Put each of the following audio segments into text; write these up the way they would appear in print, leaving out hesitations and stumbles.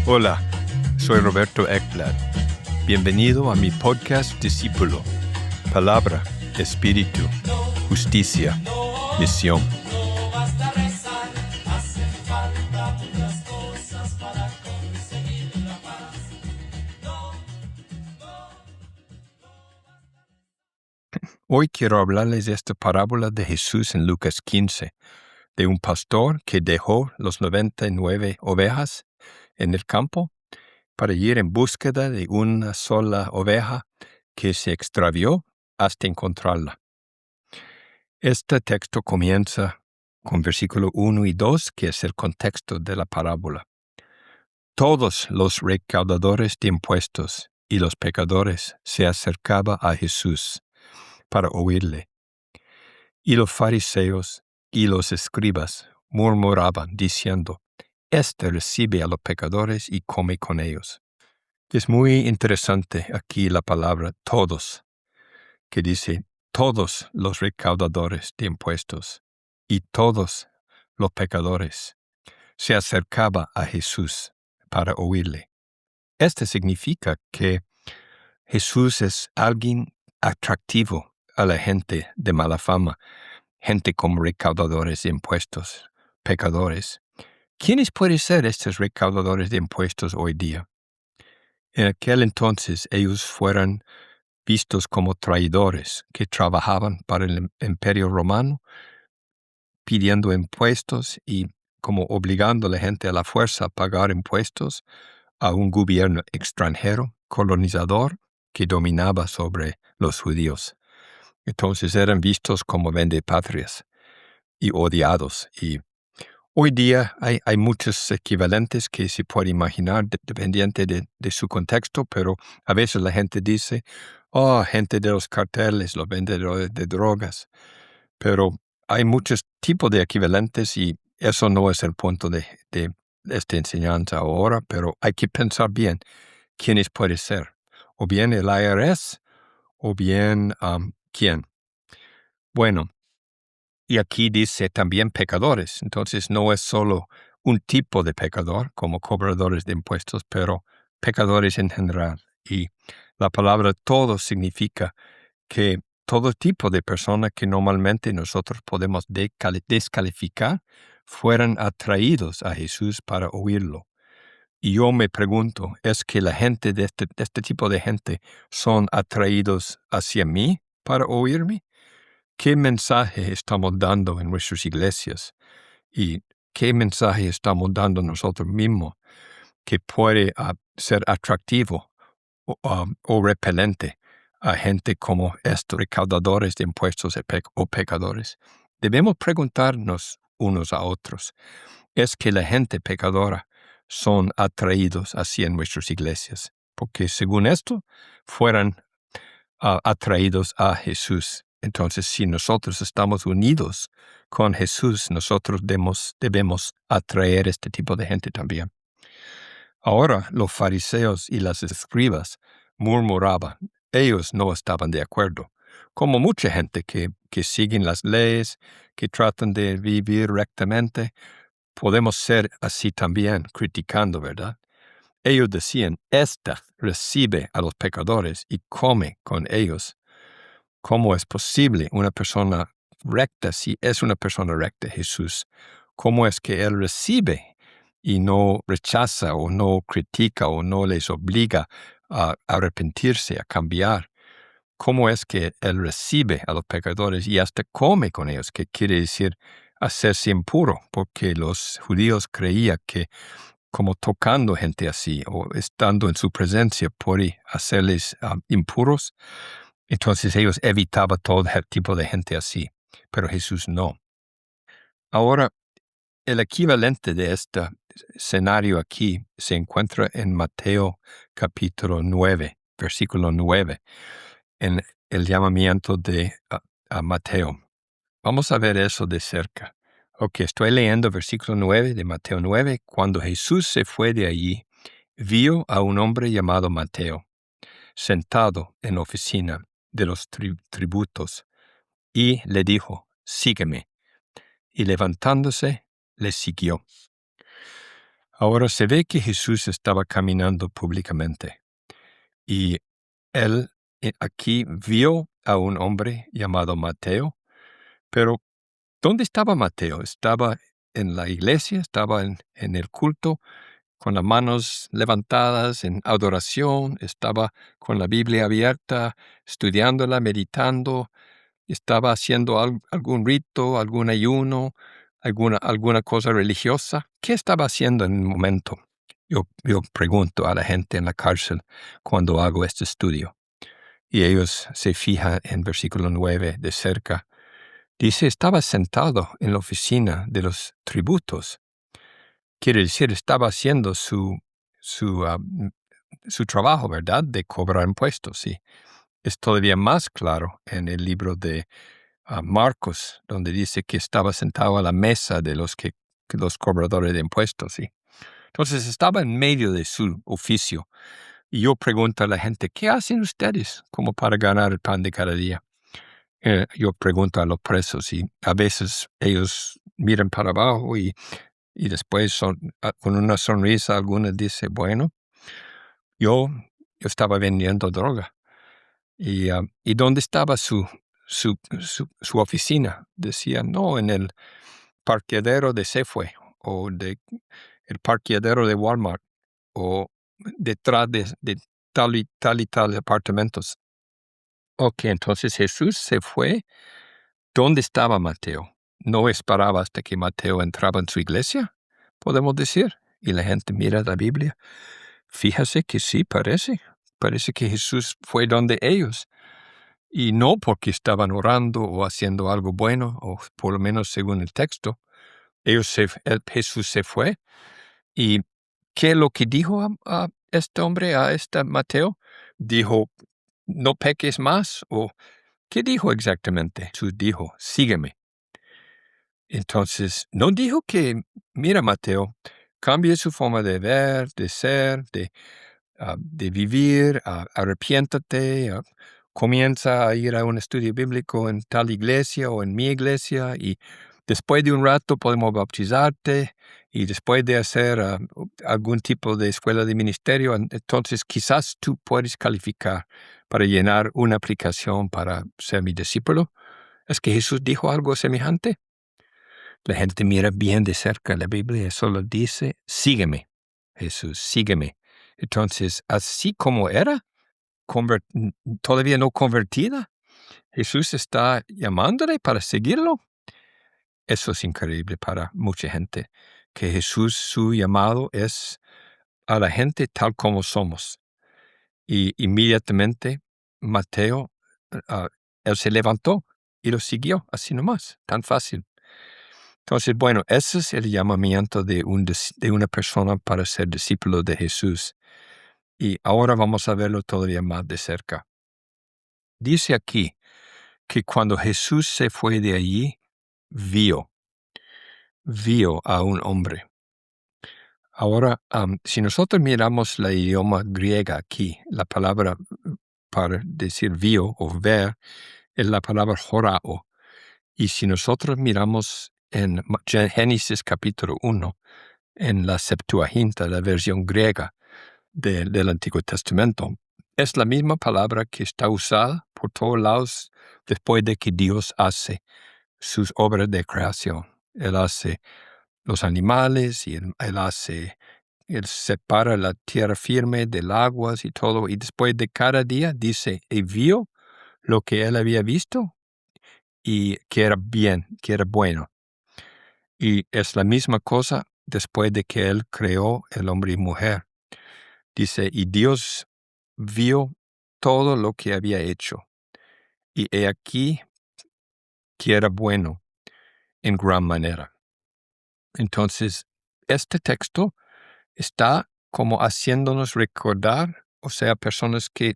Hola, soy Roberto Ekblad. Bienvenido a mi podcast Discípulo. Palabra, Espíritu, Justicia, Misión. Hoy quiero hablarles de esta parábola de Jesús en Lucas 15, de un pastor que dejó los 99 ovejas en el campo para ir en búsqueda de una sola oveja que se extravió hasta encontrarla. Este texto comienza con versículo 1 y 2, que es el contexto de la parábola. Todos los recaudadores de impuestos y los pecadores se acercaban a Jesús para oírle. Y los fariseos y los escribas murmuraban, diciendo, «Este recibe a los pecadores y come con ellos». Es muy interesante aquí la palabra todos, que dice todos los recaudadores de impuestos y todos los pecadores se acercaban a Jesús para oírle. Esto significa que Jesús es alguien atractivo a la gente de mala fama, gente como recaudadores de impuestos, pecadores. ¿Quiénes pueden ser estos recaudadores de impuestos hoy día? En aquel entonces ellos fueron vistos como traidores que trabajaban para el Imperio Romano, pidiendo impuestos y como obligando a la gente a la fuerza a pagar impuestos a un gobierno extranjero, colonizador, que dominaba sobre los judíos. Entonces eran vistos como vendepatrias y odiados. Y hoy día hay muchos equivalentes que se puede imaginar dependiente de su contexto, pero a veces la gente dice, gente de los carteles, los vendedores de drogas. Pero hay muchos tipos de equivalentes y eso no es el punto de esta enseñanza ahora, pero hay que pensar bien quiénes puede ser. O bien el IRS, o bien quién. Bueno, y aquí dice también pecadores. Entonces no es solo un tipo de pecador, como cobradores de impuestos, pero pecadores en general. Y la palabra todo significa que todo tipo de persona que normalmente nosotros podemos descalificar fueran atraídos a Jesús para oírlo. Y yo me pregunto, ¿es que la gente de este tipo de gente son atraídos hacia mí para oírme? ¿Qué mensaje estamos dando en nuestras iglesias? ¿Y qué mensaje estamos dando nosotros mismos que puede ser atractivo o repelente a gente como estos recaudadores de impuestos o pecadores? Debemos preguntarnos unos a otros, ¿es que la gente pecadora son atraídos hacia nuestras iglesias? Porque según esto, fueran atraídos a Jesús. Entonces, si nosotros estamos unidos con Jesús, nosotros debemos atraer este tipo de gente también. Ahora, los fariseos y las escribas murmuraban. Ellos no estaban de acuerdo. Como mucha gente que siguen las leyes, que tratan de vivir rectamente, podemos ser así también, criticando, ¿verdad? Ellos decían, esta recibe a los pecadores y come con ellos. ¿Cómo es posible una persona recta si es una persona recta, Jesús? ¿Cómo es que Él recibe y no rechaza o no critica o no les obliga a arrepentirse, a cambiar? ¿Cómo es que Él recibe a los pecadores y hasta come con ellos? ¿Qué quiere decir hacerse impuro? Porque los judíos creían que como tocando gente así o estando en su presencia puede hacerles impuros. Entonces ellos evitaban todo tipo de gente así, pero Jesús no. Ahora, el equivalente de este escenario aquí se encuentra en Mateo capítulo 9, versículo 9, en el llamamiento de a Mateo. Vamos a ver eso de cerca. Ok, estoy leyendo versículo 9 de Mateo 9. Cuando Jesús se fue de allí, vio a un hombre llamado Mateo, sentado en oficina de los tributos, y le dijo, «Sígueme». Y levantándose, le siguió. Ahora se ve que Jesús estaba caminando públicamente y él aquí vio a un hombre llamado Mateo, pero ¿dónde estaba Mateo? ¿Estaba en la iglesia? ¿Estaba en el culto con las manos levantadas en adoración? ¿Estaba con la Biblia abierta, estudiándola, meditando? ¿Estaba haciendo algún rito, algún ayuno, alguna cosa religiosa? ¿Qué estaba haciendo en el momento? Yo pregunto a la gente en la cárcel cuando hago este estudio. Y ellos se fijan en versículo 9 de cerca. Dice, estaba sentado en la oficina de los tributos. Quiere decir, estaba haciendo su trabajo, ¿verdad? De cobrar impuestos, sí. Es todavía más claro en el libro de Marcos, donde dice que estaba sentado a la mesa de los cobradores de impuestos, sí. Entonces estaba en medio de su oficio. Y yo pregunto a la gente, ¿qué hacen ustedes como para ganar el pan de cada día? Yo pregunto a los presos y a veces ellos miran para abajo y después con una sonrisa algunos dicen, bueno, yo estaba vendiendo droga. ¿Y dónde estaba su oficina? Decían, no, en el parqueadero de Safeway o el parqueadero de Walmart o detrás de tal y tal apartamentos. Ok, entonces Jesús se fue. ¿Dónde estaba Mateo? ¿No esperaba hasta que Mateo entraba en su iglesia? Podemos decir. Y la gente mira la Biblia. Fíjese que sí, parece. Parece que Jesús fue donde ellos. Y no porque estaban orando o haciendo algo bueno, o por lo menos según el texto. Jesús se fue. ¿Y qué es lo que dijo a este hombre, a este Mateo? Dijo, no peques más, o ¿qué dijo exactamente? Jesús dijo, sígueme. Entonces, no dijo que, mira Mateo, cambie su forma de ver, de ser, de vivir, arrepiéntate, comienza a ir a un estudio bíblico en tal iglesia o en mi iglesia y después de un rato podemos bautizarte y después de hacer algún tipo de escuela de ministerio, entonces quizás tú puedes calificar para llenar una aplicación para ser mi discípulo. ¿Es que Jesús dijo algo semejante? La gente mira bien de cerca la Biblia y solo dice, sígueme, Jesús, sígueme. Entonces, así como era, todavía no convertida, Jesús está llamándole para seguirlo. Eso es increíble para mucha gente, que Jesús, su llamado es a la gente tal como somos. Y inmediatamente Mateo, él se levantó y lo siguió, así nomás, tan fácil. Entonces, bueno, ese es el llamamiento de una persona para ser discípulo de Jesús. Y ahora vamos a verlo todavía más de cerca. Dice aquí que cuando Jesús se fue de allí, vio a un hombre. Ahora, si nosotros miramos la idioma griega aquí, la palabra para decir vio o ver es la palabra horao. Y si nosotros miramos en Génesis capítulo 1, en la Septuaginta, la versión griega del Antiguo Testamento, es la misma palabra que está usada por todos lados después de que Dios hace sus obras de creación. Él hace los animales y él separa la tierra firme del agua y todo, y después de cada día dice, y vio lo que él había visto y que era bien, que era bueno. Y es la misma cosa después de que él creó el hombre y mujer. Dice, y Dios vio todo lo que había hecho, y he aquí que era bueno en gran manera. Entonces, este texto está como haciéndonos recordar, o sea, personas que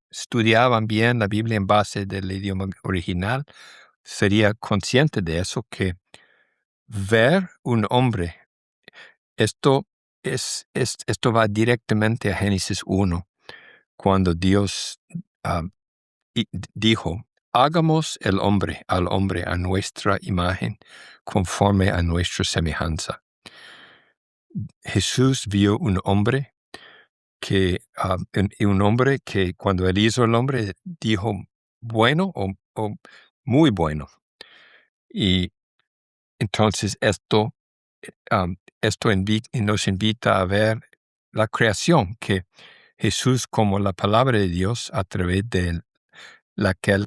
estudiaban bien la Biblia en base del idioma original, sería consciente de eso, que ver un hombre, esto va directamente a Génesis 1, cuando Dios dijo, hagamos al hombre a nuestra imagen, conforme a nuestra semejanza. Jesús vio un hombre un hombre que cuando él hizo el hombre dijo bueno o muy bueno. Y entonces esto nos invita a ver la creación, que Jesús, como la palabra de Dios, a través de la que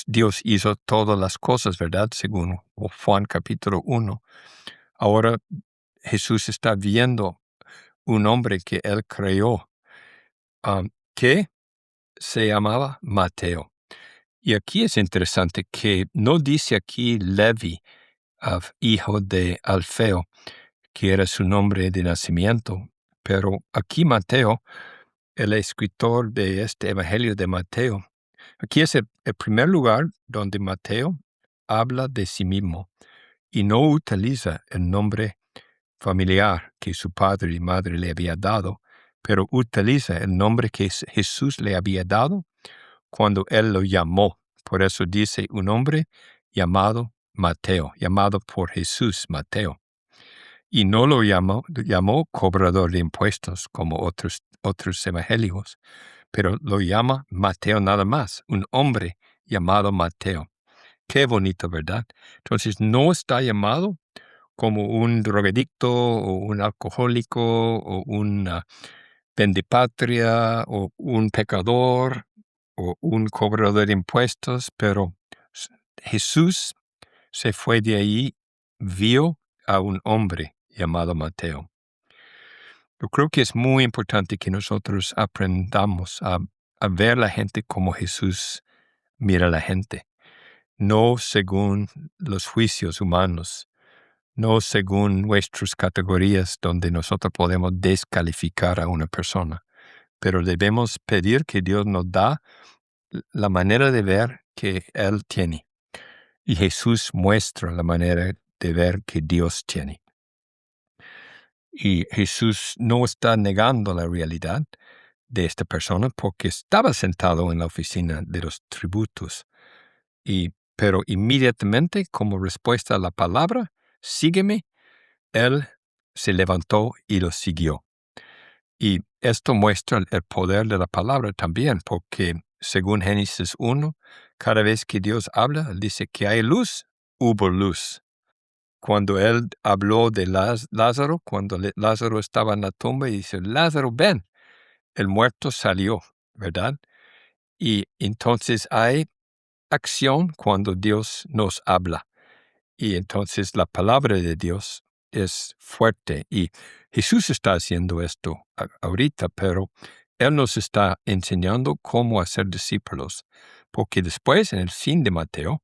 Dios hizo todas las cosas, ¿verdad? Según Juan capítulo 1. Ahora Jesús está viendo un hombre que él creó, que se llamaba Mateo. Y aquí es interesante que no dice aquí Levi, hijo de Alfeo, que era su nombre de nacimiento, pero aquí Mateo, el escritor de este Evangelio de Mateo, aquí es el primer lugar donde Mateo habla de sí mismo y no utiliza el nombre familiar que su padre y madre le había dado, pero utiliza el nombre que Jesús le había dado cuando él lo llamó. Por eso dice un hombre llamado Mateo, llamado por Jesús Mateo. Y no lo llamó cobrador de impuestos como otros evangelios, pero lo llama Mateo nada más, un hombre llamado Mateo. Qué bonito, ¿verdad? Entonces no está llamado como un drogadicto o un alcohólico o un vendepatria o un pecador o un cobrador de impuestos, pero Jesús se fue de ahí, vio a un hombre llamado Mateo. Yo creo que es muy importante que nosotros aprendamos a ver la gente como Jesús mira a la gente, no según los juicios humanos, no según nuestras categorías donde nosotros podemos descalificar a una persona, pero debemos pedir que Dios nos da la manera de ver que Él tiene. Y Jesús muestra la manera de ver que Dios tiene. Y Jesús no está negando la realidad de esta persona porque estaba sentado en la oficina de los tributos. Pero inmediatamente, como respuesta a la palabra, sígueme, Él se levantó y lo siguió. Y esto muestra el poder de la palabra también, porque según Génesis 1, cada vez que Dios habla, Él dice que hay luz, hubo luz. Cuando Él habló de Lázaro, cuando Lázaro estaba en la tumba, y dice, Lázaro, ven, el muerto salió, ¿verdad? Y entonces hay acción cuando Dios nos habla. Y entonces la palabra de Dios es fuerte. Y Jesús está haciendo esto ahorita, pero Él nos está enseñando cómo hacer discípulos. Porque después, en el fin de Mateo,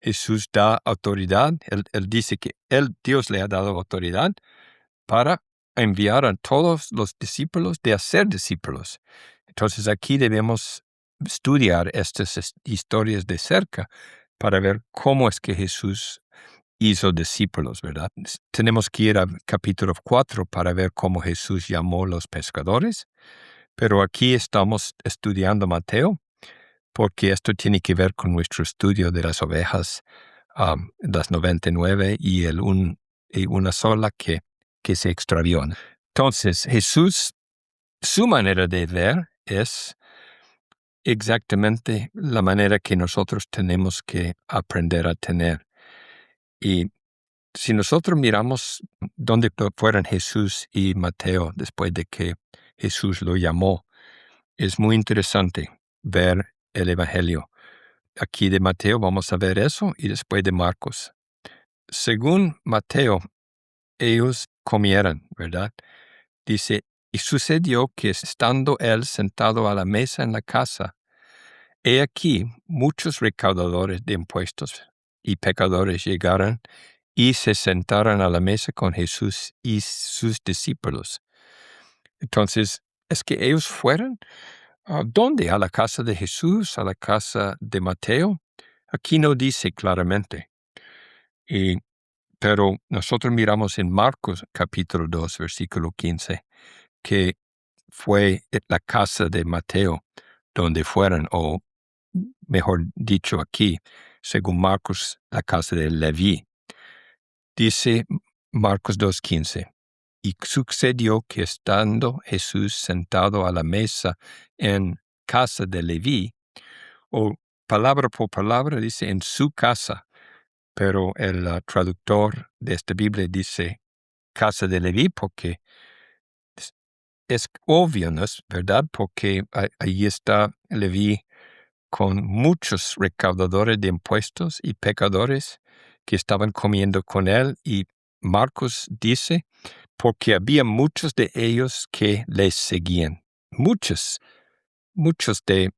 Jesús da autoridad. Él dice que Dios le ha dado autoridad para enviar a todos los discípulos de hacer discípulos. Entonces aquí debemos estudiar estas historias de cerca para ver cómo es que Jesús hizo discípulos, ¿verdad? Tenemos que ir al capítulo 4 para ver cómo Jesús llamó a los pescadores, pero aquí estamos estudiando Mateo, porque esto tiene que ver con nuestro estudio de las ovejas, las 99 y una sola que se extravió. Entonces, Jesús, su manera de ver es exactamente la manera que nosotros tenemos que aprender a tener. Y si nosotros miramos dónde fueron Jesús y Mateo después de que Jesús lo llamó, es muy interesante ver el Evangelio. Aquí de Mateo vamos a ver eso y después de Marcos. Según Mateo, ellos comieron, ¿verdad? Dice, y sucedió que estando él sentado a la mesa en la casa, he aquí muchos recaudadores de impuestos y pecadores llegaron y se sentaron a la mesa con Jesús y sus discípulos. Entonces, es que ellos fueron, ¿a dónde? ¿A la casa de Jesús? ¿A la casa de Mateo? Aquí no dice claramente. Pero nosotros miramos en Marcos capítulo 2, versículo 15, que fue la casa de Mateo donde fueron, o mejor dicho aquí, según Marcos, la casa de Leví. Dice Marcos 2:15, Y sucedió que estando Jesús sentado a la mesa en casa de Leví, o palabra por palabra dice en su casa, pero el traductor de esta Biblia dice casa de Leví porque es obvio, ¿no es verdad? Porque ahí está Leví con muchos recaudadores de impuestos y pecadores que estaban comiendo con él, y Marcos dice, porque había muchos de ellos que les seguían. Muchos de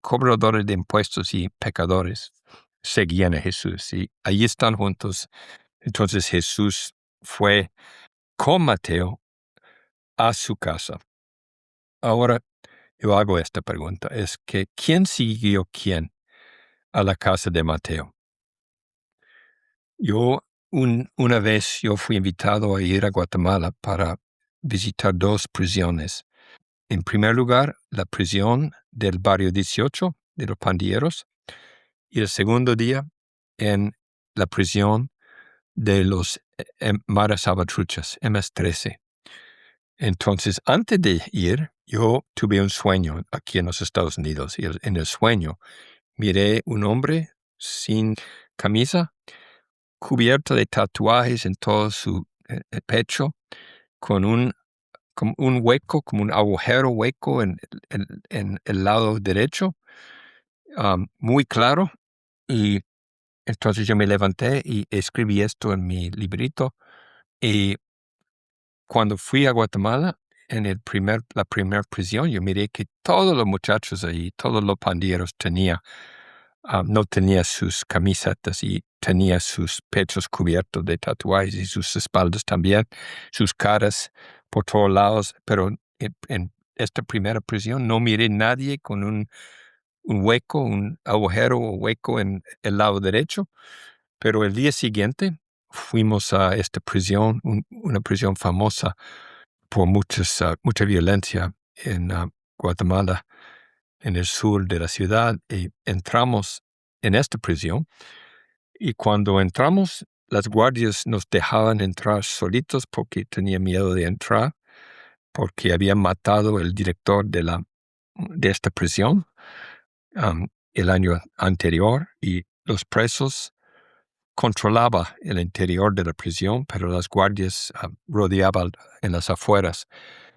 cobradores de impuestos y pecadores seguían a Jesús, y ahí están juntos. Entonces Jesús fue con Mateo a su casa. Ahora yo hago esta pregunta, es que ¿quién siguió quién a la casa de Mateo? Una vez yo fui invitado a ir a Guatemala para visitar 2 prisiones. En primer lugar, la prisión del barrio 18 de los pandilleros, y el segundo día en la prisión de los Maras Salvatruchas, MS-13. Entonces, antes de ir, yo tuve un sueño aquí en los Estados Unidos, y en el sueño miré un hombre sin camisa, cubierto de tatuajes en todo su pecho, con un hueco, como un agujero hueco en el lado derecho, muy claro. Y entonces yo me levanté y escribí esto en mi librito. Y cuando fui a Guatemala, en la primera prisión, yo miré que todos los muchachos ahí, todos los pandilleros no tenía sus camisetas y tenía sus pechos cubiertos de tatuajes y sus espaldas también, sus caras por todos lados, pero en esta primera prisión no miré nadie con un hueco, un agujero o hueco en el lado derecho. Pero el día siguiente fuimos a esta prisión, una prisión famosa por mucha violencia en Guatemala, en el sur de la ciudad, y entramos en esta prisión, y cuando entramos, las guardias nos dejaban entrar solitos porque tenía miedo de entrar, porque habían matado el director de esta prisión el año anterior, y los presos controlaban el interior de la prisión, pero las guardias rodeaban en las afueras.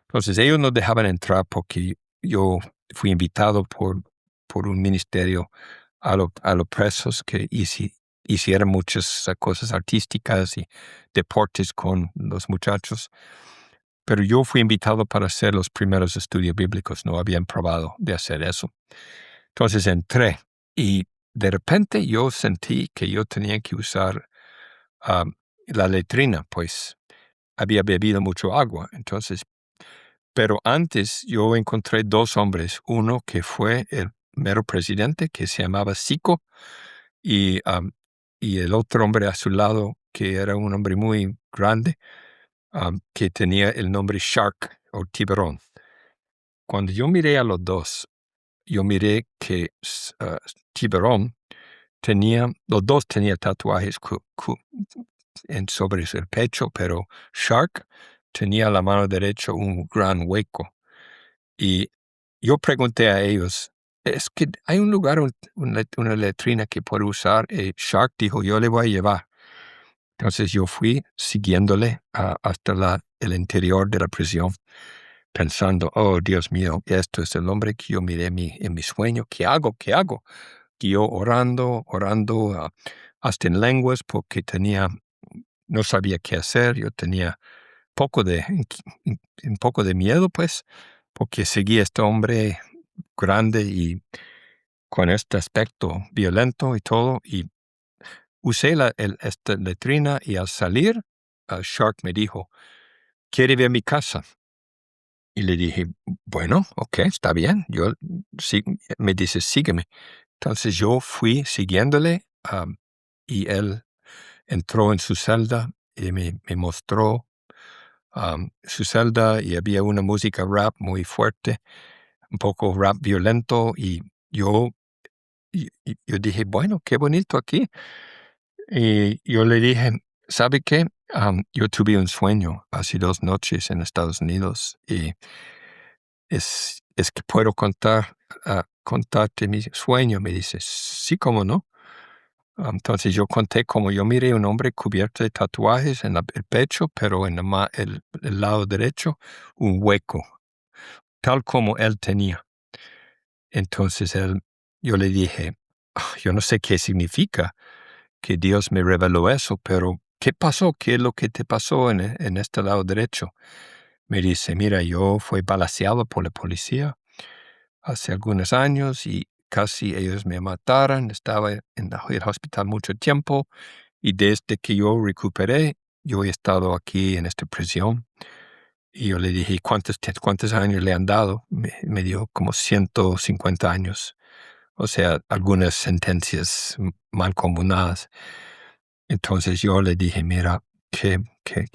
Entonces ellos nos dejaban entrar porque yo fui invitado por un ministerio a los presos que hicieran muchas cosas artísticas y deportes con los muchachos. Pero yo fui invitado para hacer los primeros estudios bíblicos, no habían probado de hacer eso. Entonces entré y de repente yo sentí que yo tenía que usar la letrina, pues había bebido mucho agua. Entonces, pero antes yo encontré 2 hombres, uno que fue el mero presidente, que se llamaba Zico, y el otro hombre a su lado, que era un hombre muy grande, que tenía el nombre Shark o Tiburón. Cuando yo miré a los 2, yo miré que Tiburón los 2 tenían tatuajes sobre el pecho, pero Shark tenía la mano derecha un gran hueco. Y yo pregunté a ellos, ¿es que hay un lugar, una letrina que puedo usar? Y Shark dijo, yo le voy a llevar. Entonces yo fui siguiéndole hasta el interior de la prisión, pensando, oh Dios mío, esto es el hombre que yo miré en mi sueño. ¿Qué hago? ¿Qué hago? Y yo orando, hasta en lenguas, porque no sabía qué hacer. Yo tenía un poco de miedo, pues, porque seguía este hombre grande y con este aspecto violento y todo, y usé esta letrina, y al salir, Shark me dijo, ¿quiere ver mi casa? Y le dije, bueno, ok, está bien. Me dice, sígueme. Entonces yo fui siguiéndole, y él entró en su celda y me mostró su celda, y había una música rap muy fuerte, un poco rap violento, y yo dije, bueno, qué bonito aquí. Y yo le dije, ¿sabe qué? Yo tuve un sueño hace 2 noches en Estados Unidos y es que puedo contarte mi sueño. Me dice, sí, cómo no. Entonces yo conté como yo miré un hombre cubierto de tatuajes en el pecho, pero en el lado derecho un hueco, tal como él tenía. Entonces yo le dije, yo no sé qué significa que Dios me reveló eso, pero ¿qué pasó? ¿Qué es lo que te pasó en este lado derecho? Me dice, mira, yo fui balaceado por la policía hace algunos años y casi ellos me mataron. Estaba en el hospital mucho tiempo y desde que yo recuperé, yo he estado aquí en esta prisión. Y yo le dije, ¿cuántos años le han dado? Me dijo como 150 años. O sea, algunas sentencias mal comunadas. Entonces yo le dije, mira, qué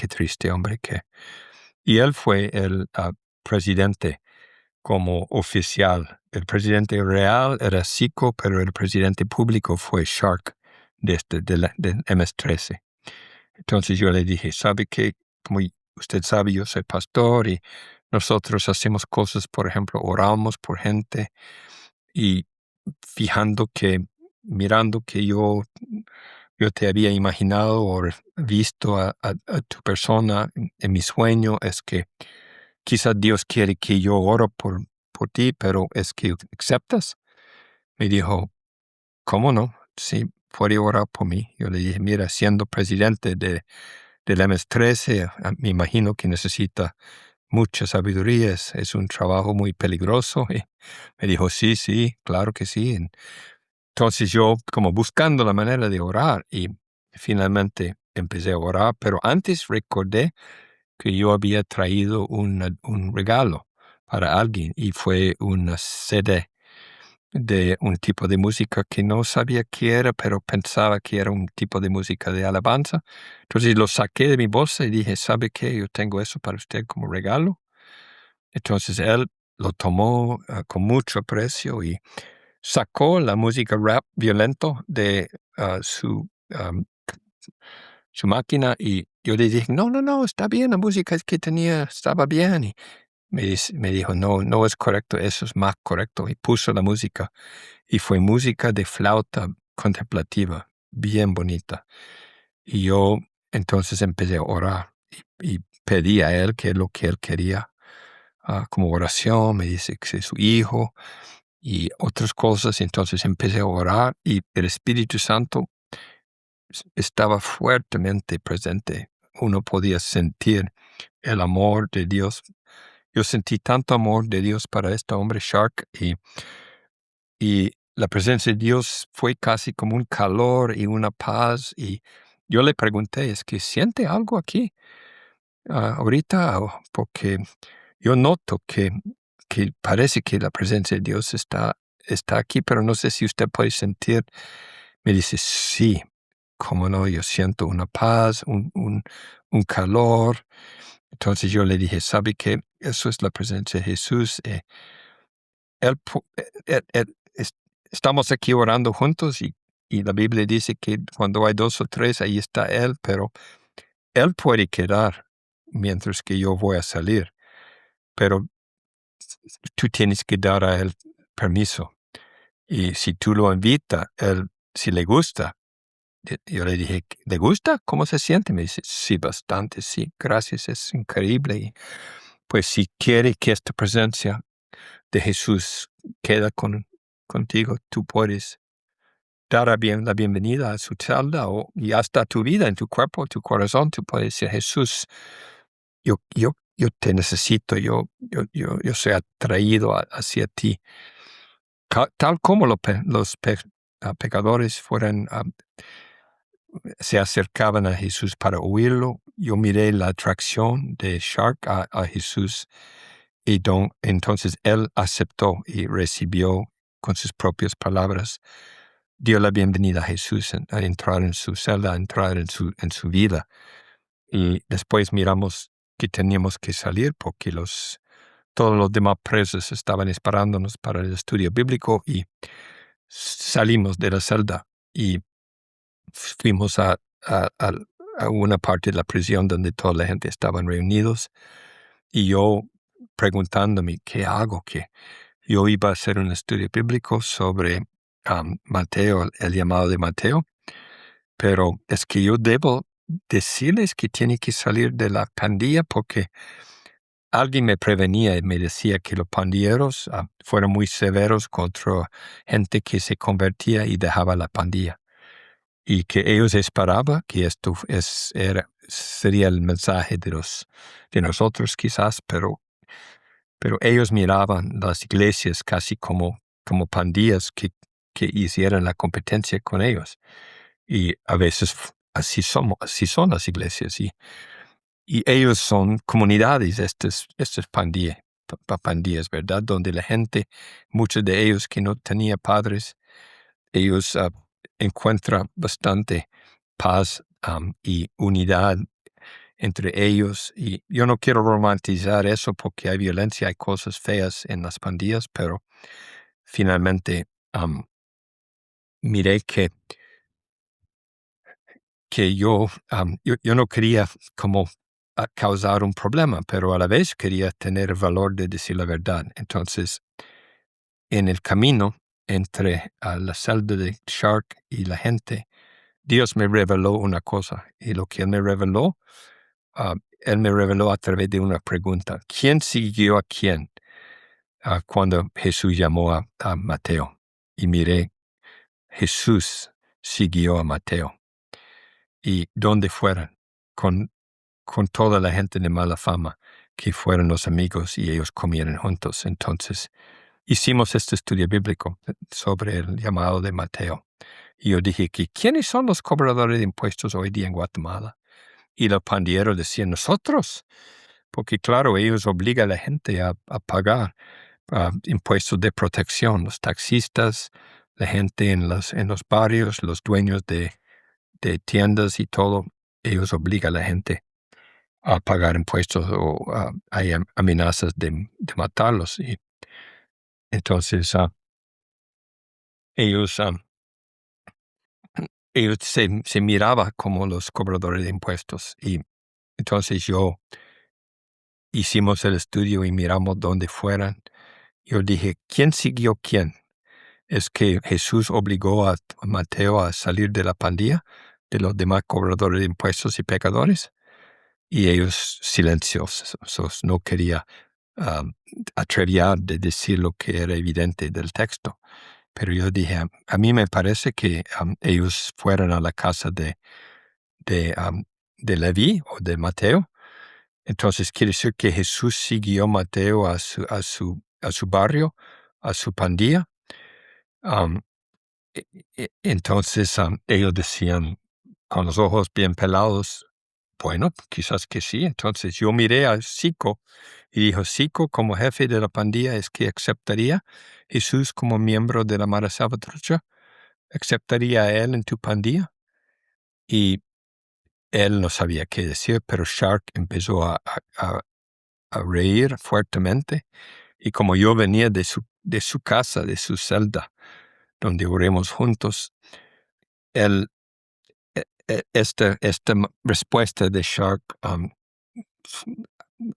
triste hombre que... Y él fue el presidente como oficial. El presidente real era Zico, pero el presidente público fue Shark del MS-13. Entonces yo le dije, ¿sabe qué? Como usted sabe, yo soy pastor y nosotros hacemos cosas, por ejemplo, oramos por gente y mirando que yo te había imaginado o visto a tu persona en mi sueño, es que quizás Dios quiere que yo oro por ti, pero es que aceptas. Me dijo, ¿cómo no? Sí, puede orar por mí. Yo le dije, mira, siendo presidente del MS-13, me imagino que necesita mucha sabiduría, es un trabajo muy peligroso. Y me dijo, sí, claro que sí. Entonces yo como buscando la manera de orar y finalmente empecé a orar, pero antes recordé que yo había traído un regalo para alguien y fue una CD de un tipo de música que no sabía qué era, pero pensaba que era un tipo de música de alabanza. Entonces lo saqué de mi bolsa y dije, ¿sabe qué? Yo tengo eso para usted como regalo. Entonces él lo tomó con mucho aprecio y sacó la música rap violento de su máquina y yo le dije, no, está bien, la música que tenía estaba bien. Y me dijo, no es correcto, eso es más correcto. Y puso la música y fue música de flauta contemplativa, bien bonita. Y yo entonces empecé a orar y pedí a él que es lo que él quería como oración. Me dice que es su hijo y otras cosas. Entonces empecé a orar y el Espíritu Santo estaba fuertemente presente. Uno podía sentir el amor de Dios. Yo sentí tanto amor de Dios para este hombre Shark y la presencia de Dios fue casi como un calor y una paz. Y yo le pregunté, ¿es que siente algo aquí ahorita? Porque yo noto que parece que la presencia de Dios está aquí, pero no sé si usted puede sentir. Me dice, sí, cómo no, yo siento una paz, un calor. Entonces yo le dije, ¿sabe qué? Eso es la presencia de Jesús. Estamos aquí orando juntos y la Biblia dice que cuando hay 2 o 3, ahí está Él, pero Él puede quedar mientras que yo voy a salir, pero tú tienes que dar a Él permiso. Y si tú lo invitas, Él, si le gusta, yo le dije, ¿le gusta? ¿Cómo se siente? Me dice, sí, bastante, sí, gracias, es increíble. Y pues si quiere que esta presencia de Jesús queda contigo, tú puedes dar la bienvenida a su celda y hasta tu vida, en tu cuerpo, tu corazón. Tú puedes decir, Jesús, yo te necesito, yo soy atraído hacia ti. Tal como los pecadores se acercaban a Jesús para oírlo, yo miré la atracción de Shark a Jesús y entonces él aceptó y recibió con sus propias palabras, dio la bienvenida a Jesús a entrar en su celda, a entrar en su vida. Y después miramos que teníamos que salir porque todos los demás presos estaban esperándonos para el estudio bíblico y salimos de la celda y fuimos a a una parte de la prisión donde toda la gente estaban reunidos, y yo preguntándome, ¿qué hago? Que yo iba a hacer un estudio bíblico sobre Mateo, el llamado de Mateo, pero es que yo debo decirles que tiene que salir de la pandilla porque alguien me prevenía y me decía que los pandilleros fueron muy severos contra gente que se convertía y dejaba la pandilla. Y que ellos esperaban que esto sería el mensaje de nosotros quizás, pero ellos miraban las iglesias casi como pandillas que hicieran la competencia con ellos. Y a veces así son las iglesias. Y ellos son comunidades, estas pandillas, ¿verdad? Donde la gente, muchos de ellos que no tenían padres, ellos encuentran bastante paz y unidad entre ellos. Y yo no quiero romantizar eso porque hay violencia, hay cosas feas en las pandillas, pero finalmente miré que yo no quería como causar un problema, pero a la vez quería tener el valor de decir la verdad. Entonces, en el camino entre la celda de Shark y la gente, Dios me reveló una cosa, y lo que Él me reveló a través de una pregunta. ¿Quién siguió a quién cuando Jesús llamó a Mateo? Y miré, Jesús siguió a Mateo. Y donde fueran, con toda la gente de mala fama, que fueron los amigos y ellos comieron juntos. Entonces, hicimos este estudio bíblico sobre el llamado de Mateo. Y yo dije que, ¿quiénes son los cobradores de impuestos hoy día en Guatemala? Y los pandilleros decían, nosotros. Porque claro, ellos obligan a la gente a pagar impuestos de protección, los taxistas, la gente en los barrios, los dueños de tiendas y todo, ellos obligan a la gente a pagar impuestos o hay amenazas de matarlos. Y entonces ellos se miraban como los cobradores de impuestos. Y entonces hicimos el estudio y miramos dónde fueran. Yo dije, ¿quién siguió quién? ¿Es que Jesús obligó a Mateo a salir de la pandilla de los demás cobradores de impuestos y pecadores? Y ellos silenciosos, no quería atrever de decir lo que era evidente del texto. Pero yo dije, a mí me parece que ellos fueron a la casa de Leví o de Mateo. Entonces quiere decir que Jesús siguió a Mateo a su barrio, a su pandilla. Entonces ellos decían con los ojos bien pelados, bueno, quizás que sí. Entonces yo miré a Zico y dijo, Zico como jefe de la pandilla, ¿es que aceptaría Jesús como miembro de la Mara Salvatrucha? ¿Aceptaría a él en tu pandilla? Y él no sabía qué decir, pero Shark empezó a reír fuertemente. Y como yo venía de su casa, de su celda, donde oremos juntos, esta respuesta de Shark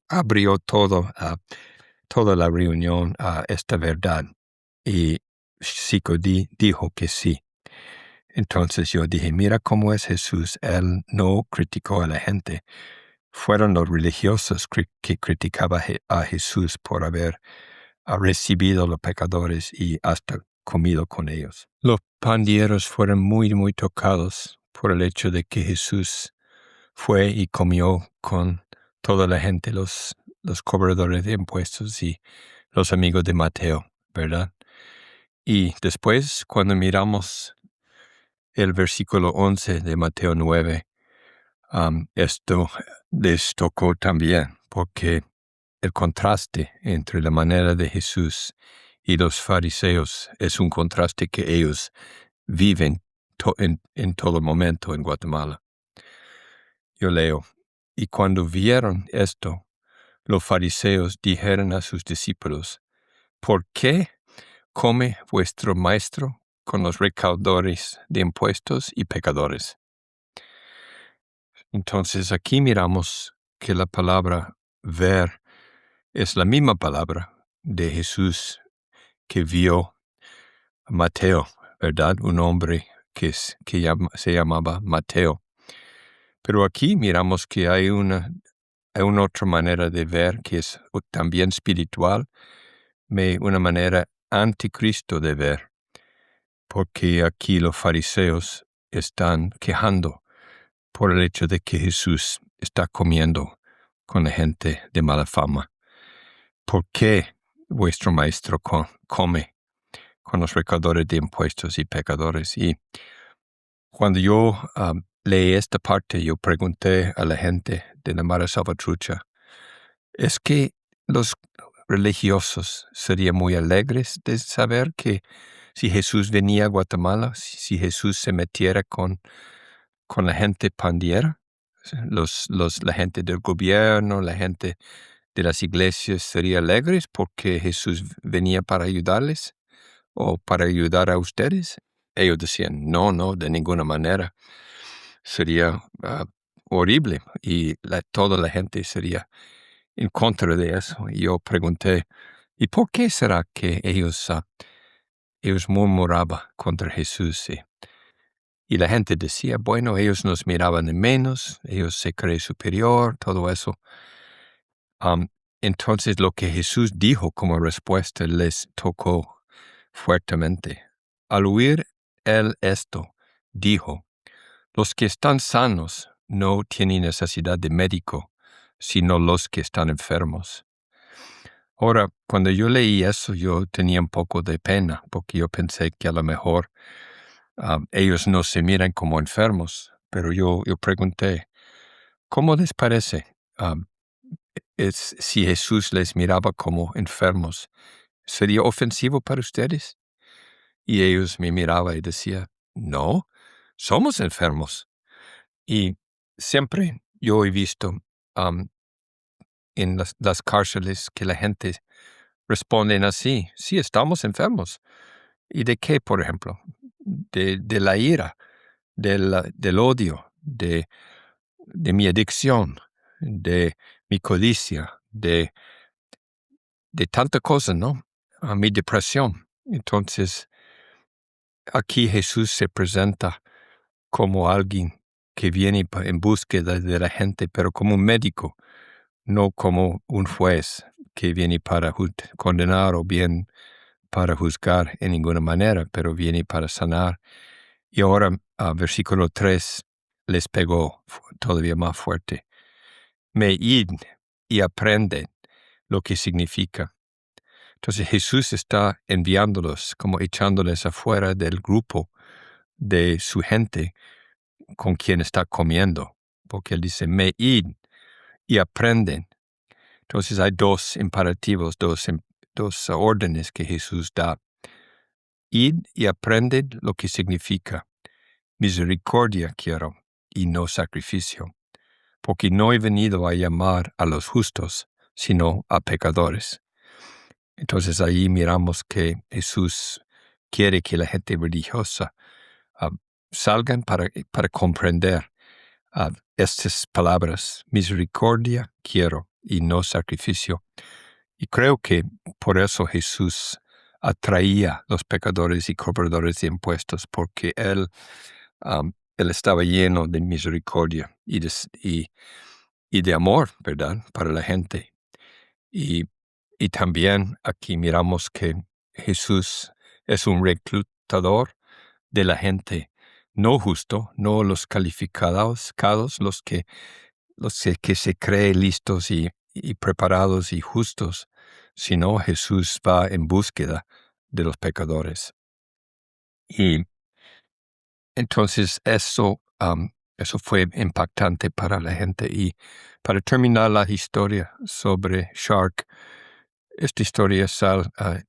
abrió toda la reunión a esta verdad. Y Zico dijo que sí. Entonces yo dije, mira cómo es Jesús. Él no criticó a la gente. Fueron los religiosos que criticaban a Jesús por haber recibido a los pecadores y hasta comido con ellos. Los pandilleros fueron muy, muy tocados por el hecho de que Jesús fue y comió con toda la gente, los cobradores de impuestos y los amigos de Mateo, ¿verdad? Y después, cuando miramos el versículo 11 de Mateo 9, esto les tocó también, porque el contraste entre la manera de Jesús y los fariseos es un contraste que ellos viven en todo momento en Guatemala. Yo leo, y cuando vieron esto, los fariseos dijeron a sus discípulos, ¿por qué come vuestro maestro con los recaudadores de impuestos y pecadores? Entonces aquí miramos que la palabra ver es la misma palabra de Jesús que vio a Mateo, ¿verdad? Un hombre que se llamaba Mateo. Pero aquí miramos que hay una otra manera de ver que es también espiritual, una manera anticristo de ver, porque aquí los fariseos están quejando por el hecho de que Jesús está comiendo con la gente de mala fama. ¿Por qué vuestro maestro come con los recaudadores de impuestos y pecadores? Y cuando yo leí esta parte, yo pregunté a la gente de la Mara Salvatrucha, ¿es que los religiosos serían muy alegres de saber que si Jesús venía a Guatemala, si Jesús se metiera con la gente pandiera, la gente del gobierno, la gente de las iglesias serían alegres porque Jesús venía para ayudarles o para ayudar a ustedes? Ellos decían, no, de ninguna manera. Sería horrible y toda la gente sería en contra de eso. Y yo pregunté, ¿y por qué será que ellos murmuraban contra Jesús? Y la gente decía, bueno, ellos nos miraban de menos, ellos se creen superior, todo eso. Entonces lo que Jesús dijo como respuesta les tocó fuertemente. Al oír él esto, dijo, los que están sanos no tienen necesidad de médico, sino los que están enfermos. Ahora, cuando yo leí eso, yo tenía un poco de pena, porque yo pensé que a lo mejor ellos no se miran como enfermos, pero yo pregunté, ¿cómo les parece si Jesús les miraba como enfermos? ¿Sería ofensivo para ustedes? Y ellos me miraban y decían, no, somos enfermos. Y siempre yo he visto en las cárceles que la gente responde así, sí, estamos enfermos. ¿Y de qué, por ejemplo? De la ira, del odio, de mi adicción, de mi codicia, de tanta cosa, ¿no? A mi depresión. Entonces, aquí Jesús se presenta como alguien que viene en búsqueda de la gente, pero como un médico, no como un juez que viene para condenar o bien para juzgar en ninguna manera, pero viene para sanar. Y ahora, versículo 3, les pegó todavía más fuerte. Id y aprenden lo que significa. Entonces Jesús está enviándolos, como echándoles afuera del grupo de su gente con quien está comiendo, porque él dice, id y aprenden. Entonces hay dos imperativos, dos órdenes que Jesús da. Id y aprended lo que significa. Misericordia quiero y no sacrificio, porque no he venido a llamar a los justos, sino a pecadores. Entonces ahí miramos que Jesús quiere que la gente religiosa salgan para comprender estas palabras, misericordia quiero y no sacrificio. Y creo que por eso Jesús atraía a los pecadores y cobradores de impuestos, porque él estaba lleno de misericordia y de amor, ¿verdad?, para la gente. Y también aquí miramos que Jesús es un reclutador de la gente no justo, no los calificados, los que se creen listos y preparados y justos, sino Jesús va en búsqueda de los pecadores. Y entonces eso fue impactante para la gente. Y para terminar la historia sobre Shark, esta historia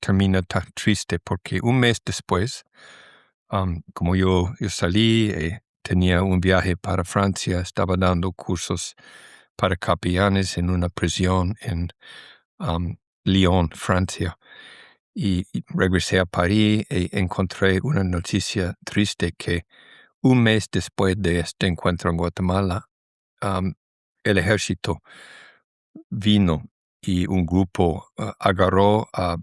termina tan triste porque un mes después, como yo salí, tenía un viaje para Francia, estaba dando cursos para capellanes en una prisión en Lyon, Francia. Y regresé a París y encontré una noticia triste que un mes después de este encuentro en Guatemala, el ejército vino y un grupo agarró a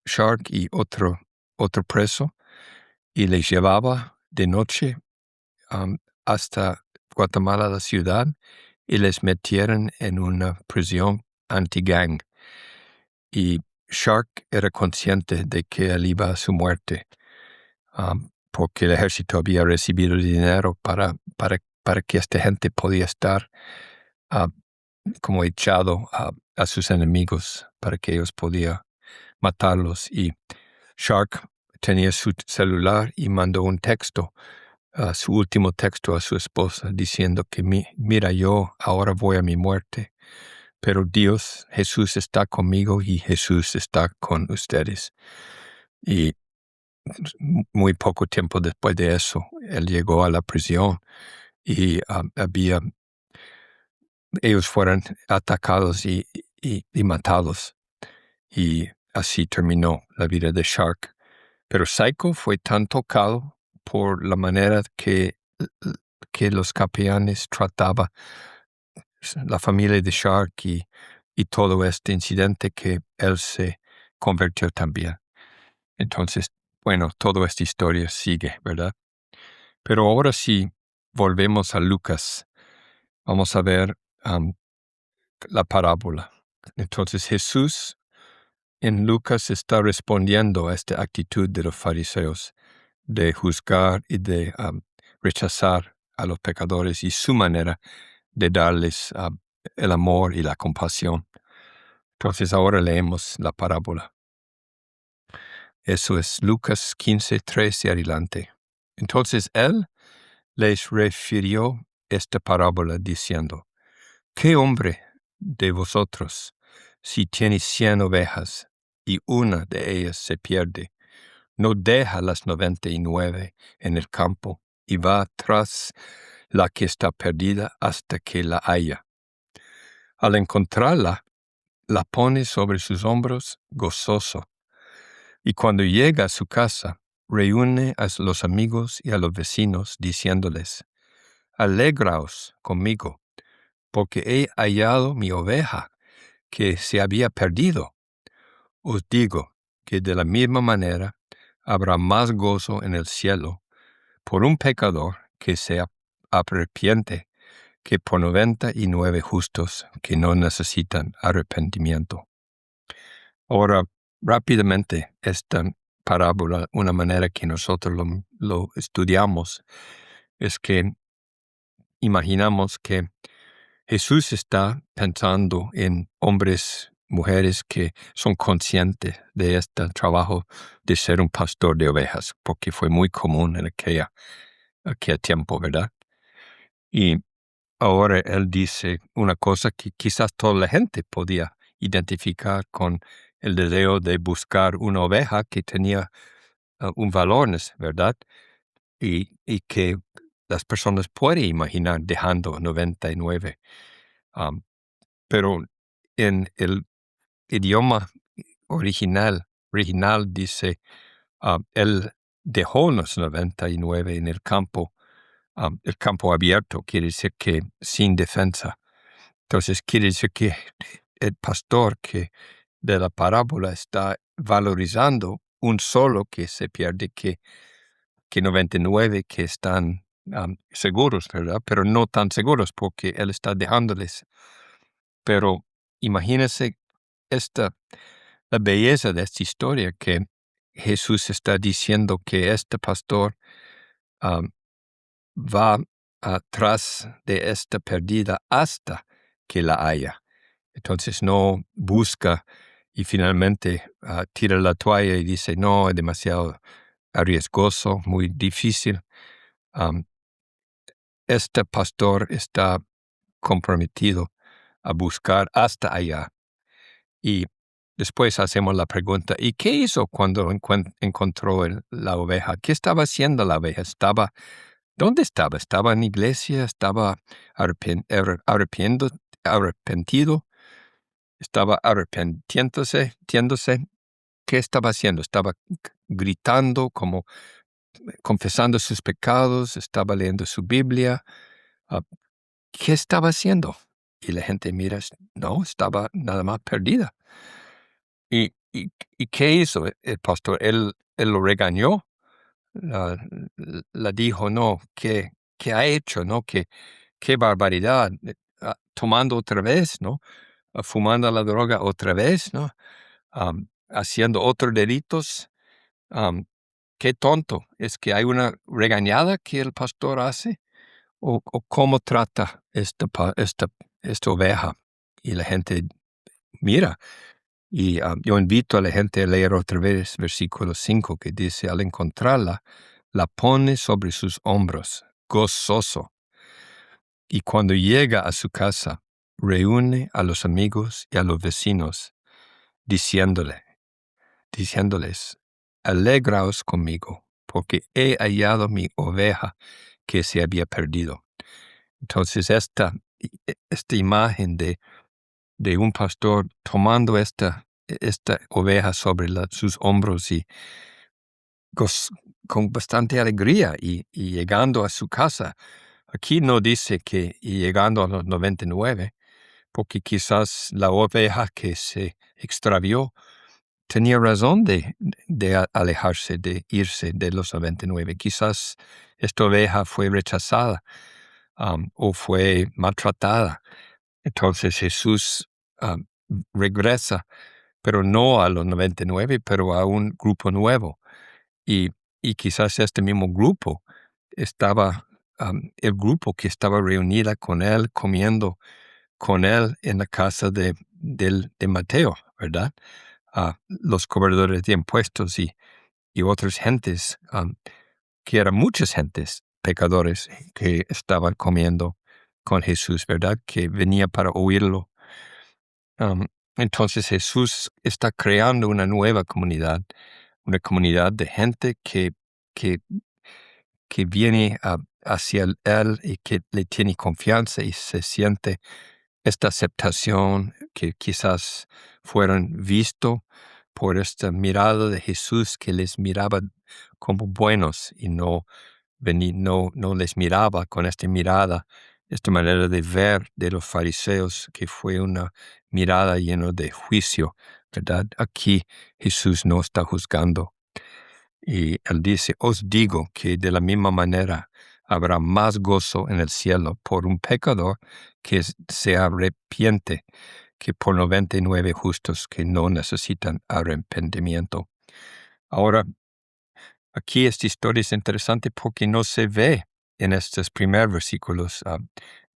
Shark y otro preso y les llevaba de noche hasta Guatemala, la ciudad, y les metieron en una prisión anti-gang. Y Shark era consciente de que él iba a su muerte, porque el ejército había recibido dinero para que esta gente podía estar como echado a sus enemigos, para que ellos podían matarlos. Y Shark tenía su celular y mandó un texto, su último texto a su esposa, diciendo que mira, yo ahora voy a mi muerte, pero Dios, Jesús está conmigo y Jesús está con ustedes. Y muy poco tiempo después de eso, él llegó a la prisión y ellos fueron atacados y matados. Y así terminó la vida de Shark. Pero Psycho fue tan tocado por la manera que los capellanes trataban la familia de Shark y todo este incidente que él se convirtió también. Entonces, bueno, toda esta historia sigue, ¿verdad? Pero ahora sí, volvemos a Lucas. Vamos a ver la parábola. Entonces Jesús en Lucas está respondiendo a esta actitud de los fariseos de juzgar y de rechazar a los pecadores y su manera de darles el amor y la compasión. Entonces ahora leemos la parábola. Eso es Lucas 15, 13 adelante. Entonces él les refirió esta parábola diciendo: ¿Qué hombre de vosotros, si tiene 100 ovejas y una de ellas se pierde, no deja las 99 en el campo y va tras la que está perdida hasta que la haya? Al encontrarla, la pone sobre sus hombros gozoso, y cuando llega a su casa, reúne a los amigos y a los vecinos, diciéndoles: Alegraos conmigo, porque he hallado mi oveja que se había perdido. Os digo que de la misma manera habrá más gozo en el cielo por un pecador que se arrepiente que por 99 justos que no necesitan arrepentimiento. Ahora, rápidamente, esta parábola, una manera que nosotros lo estudiamos, es que imaginamos que Jesús está pensando en hombres, mujeres que son conscientes de este trabajo de ser un pastor de ovejas, porque fue muy común en aquel tiempo, ¿verdad? Y ahora él dice una cosa que quizás toda la gente podía identificar con el deseo de buscar una oveja que tenía un valor, ¿verdad? Y que las personas pueden imaginar dejando 99. Pero en el idioma original dice, él dejó los 99 en el campo abierto, quiere decir que sin defensa. Entonces quiere decir que el pastor que de la parábola está valorizando un solo que se pierde, que 99 que están seguros, ¿verdad? Pero no tan seguros porque él está dejándoles. Pero imagínense la belleza de esta historia, que Jesús está diciendo que este pastor va atrás de esta perdida hasta que la haya. Entonces no busca y finalmente tira la toalla y dice: no, es demasiado arriesgoso, muy difícil. Este pastor está comprometido a buscar hasta allá. Y después hacemos la pregunta: ¿y qué hizo cuando encontró la oveja? ¿Qué estaba haciendo la oveja? ¿Dónde estaba? ¿Estaba en iglesia? ¿Estaba arrepentido? ¿Estaba arrepintiéndose? ¿Qué estaba haciendo? ¿Estaba gritando, como confesando sus pecados? ¿Estaba leyendo su Biblia? ¿qué estaba haciendo? Y la gente mira, no, estaba nada más perdida. ¿Y qué hizo el pastor? Él lo regañó, la dijo, no, ¿qué ha hecho? ¿No? Qué barbaridad, tomando otra vez, ¿no? Fumando la droga otra vez, ¿no? Haciendo otros delitos. Qué tonto. ¿Es que hay una regañada que el pastor hace? ¿O cómo trata esta oveja? Y la gente mira. Y yo invito a la gente a leer otra vez versículo 5 que dice, al encontrarla, la pone sobre sus hombros, gozoso. Y cuando llega a su casa, reúne a los amigos y a los vecinos, diciéndoles, alegraos conmigo, porque he hallado mi oveja que se había perdido. Entonces esta imagen de un pastor tomando esta oveja sobre sus hombros y con bastante alegría y llegando a su casa. Aquí no dice que llegando a los 99, porque quizás la oveja que se extravió tenía razón de alejarse, de irse de los 99. Quizás esta oveja fue rechazada o fue maltratada. Entonces Jesús regresa, pero no a los 99, pero a un grupo nuevo. Y quizás este mismo grupo estaba, el grupo que estaba reunida con él, comiendo con él en la casa de Mateo, ¿verdad? Los cobradores de impuestos y otras gentes, que eran muchas gentes, pecadores, que estaban comiendo con Jesús, ¿verdad? Que venía para oírlo. Entonces Jesús está creando una nueva comunidad, una comunidad de gente que viene hacia él y que le tiene confianza y se siente esta aceptación que quizás fueron visto por esta mirada de Jesús que les miraba como buenos y no les miraba con esta mirada, esta manera de ver de los fariseos que fue una mirada llena de juicio, ¿verdad? Aquí Jesús no está juzgando. Y él dice, os digo que de la misma manera habrá más gozo en el cielo por un pecador que se arrepiente que por 99 justos que no necesitan arrepentimiento. Ahora, aquí esta historia es interesante porque no se ve en estos primeros versículos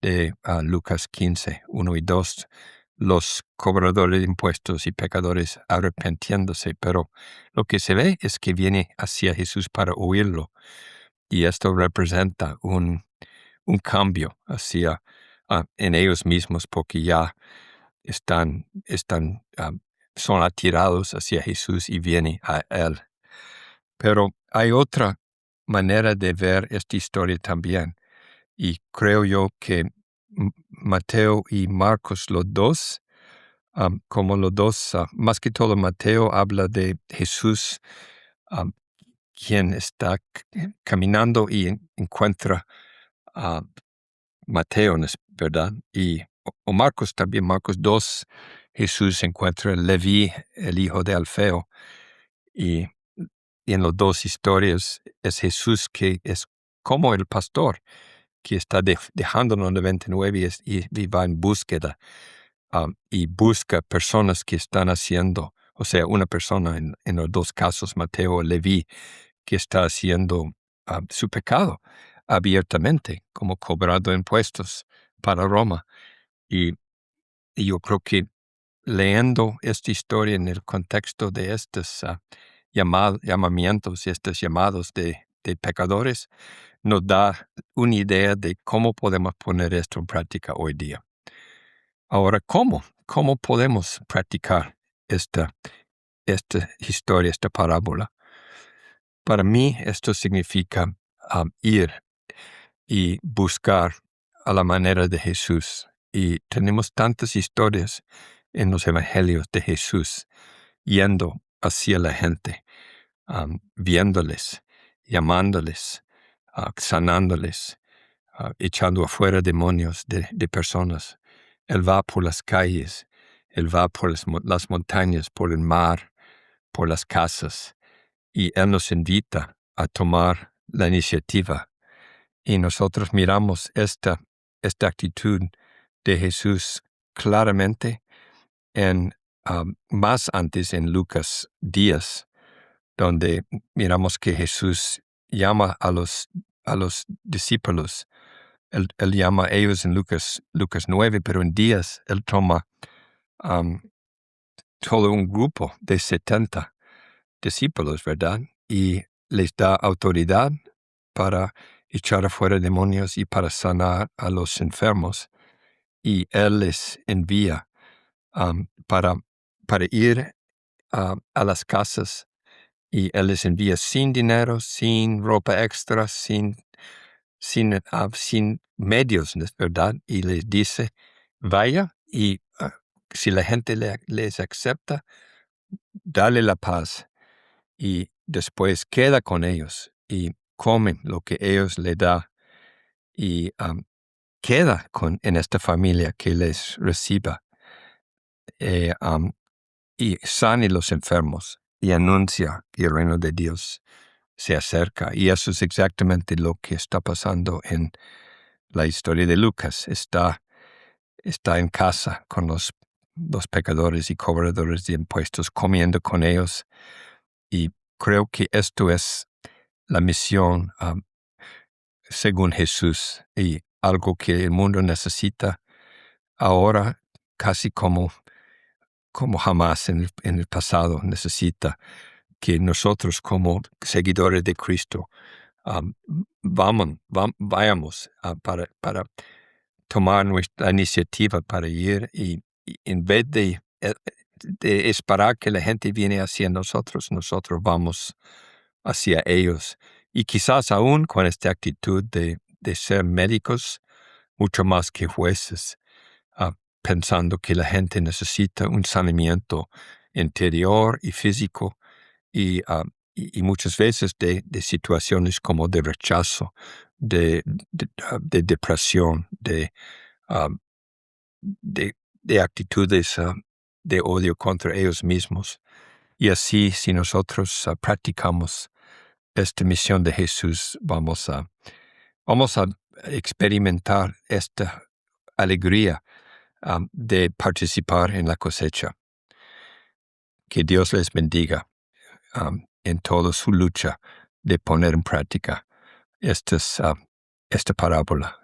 de Lucas 15, 1 y 2, los cobradores de impuestos y pecadores arrepintiéndose, pero lo que se ve es que viene hacia Jesús para oírlo, y esto representa un cambio hacia en ellos mismos porque ya son atirados hacia Jesús y viene a él. Pero hay otra manera de ver esta historia también, y creo yo que Mateo y Marcos, los dos, como los dos, más que todo Mateo habla de Jesús, quien está caminando y encuentra a Mateo, ¿verdad? Y o Marcos también, Marcos 2, Jesús encuentra a Leví, el hijo de Alfeo, y en las dos historias es Jesús que es como el pastor que está dejando los 99 y va en búsqueda y busca personas que están haciendo, o sea, una persona en los dos casos, Mateo o Leví, que está haciendo su pecado abiertamente, como cobrando impuestos para Roma. Y yo creo que leyendo esta historia en el contexto de estos llamamientos, estos llamados de pecadores, nos da una idea de cómo podemos poner esto en práctica hoy día. Ahora, ¿cómo? ¿Cómo podemos practicar esta historia, esta parábola? Para mí, esto significa ir y buscar a la manera de Jesús. Y tenemos tantas historias en los evangelios de Jesús yendo hacia la gente, viéndoles, llamándoles, sanándoles, echando afuera demonios de personas. Él va por las calles, Él va por las montañas, por el mar, por las casas, y Él nos invita a tomar la iniciativa. Y nosotros miramos esta actitud de Jesús claramente más antes en Lucas 10, donde miramos que Jesús llama a los discípulos. Él llama a ellos en Lucas 9, pero en 10 Él toma todo un grupo de 70 discípulos, ¿verdad? Y les da autoridad para echar afuera demonios y para sanar a los enfermos. Y Él les envía para ir a las casas, y Él les envía sin dinero, sin ropa extra, sin medios, ¿verdad? Y les dice, vaya, y si la gente les acepta, dale la paz. Y después queda con ellos y comen lo que ellos le da, y queda en esta familia que les reciba, y sane los enfermos y anuncia que el reino de Dios se acerca. Y eso es exactamente lo que está pasando en la historia de Lucas. Está en casa con los pecadores y cobradores de impuestos, comiendo con ellos. Y creo que esto es la misión según Jesús, y algo que el mundo necesita ahora casi como jamás en el pasado necesita, que nosotros como seguidores de Cristo vayamos para tomar nuestra iniciativa para ir, y en vez de esperar que la gente viene hacia nosotros vamos hacia ellos. Y quizás aún con esta actitud de ser médicos, mucho más que jueces, pensando que la gente necesita un saneamiento interior y físico, y muchas veces de situaciones como de rechazo, de depresión, de actitudes de odio contra ellos mismos. Y así, si nosotros practicamos esta misión de Jesús, vamos a experimentar esta alegría de participar en la cosecha. Que Dios les bendiga en toda su lucha de poner en práctica esta parábola.